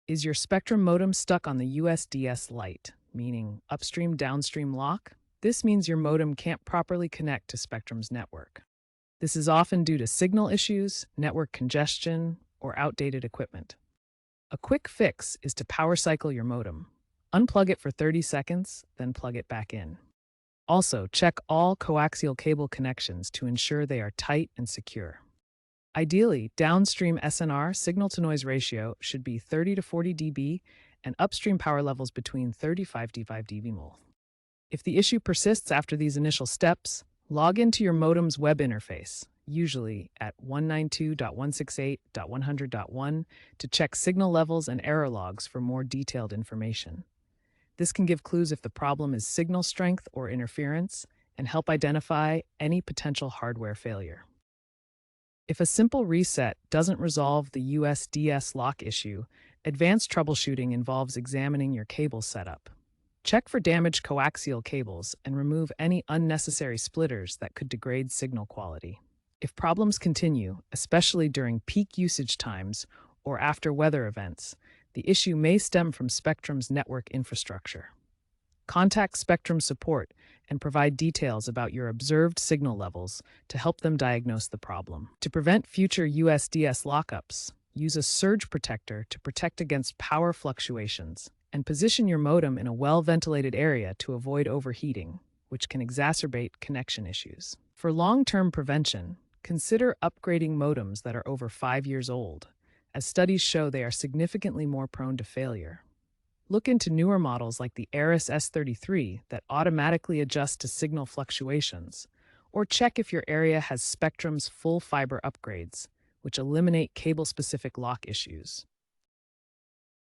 Is your Spectrum modem stuck on the USDS Lite, meaning upstream downstream lock? This means your modem can't properly connect to Spectrum's network. This is often due to signal issues, network congestion, or outdated equipment. A quick fix is to power cycle your modem. Unplug it for 30 seconds, then plug it back in. Also, check all coaxial cable connections to ensure they are tight and secure. Ideally, downstream SNR signal-to-noise ratio should be 30 to 40 dB and upstream power levels between 35 to 5 dBmol. If the issue persists after these initial steps, log into your modem's web interface, usually at 192.168.100.1, to check signal levels and error logs for more detailed information. This can give clues if the problem is signal strength or interference and help identify any potential hardware failure. If a simple reset doesn't resolve the USDS lock issue, advanced troubleshooting involves examining your cable setup. Check for damaged coaxial cables and remove any unnecessary splitters that could degrade signal quality. If problems continue, especially during peak usage times or after weather events, the issue may stem from Spectrum's network infrastructure. Contact Spectrum support and provide details about your observed signal levels to help them diagnose the problem. To prevent future USDS lockups, use a surge protector to protect against power fluctuations, and position your modem in a well-ventilated area to avoid overheating, which can exacerbate connection issues. For long-term prevention, consider upgrading modems that are over 5 years old, as studies show they are significantly more prone to failure. Look into newer models like the Aris S33 that automatically adjust to signal fluctuations, or check if your area has Spectrum's full fiber upgrades, which eliminate cable-specific lock issues.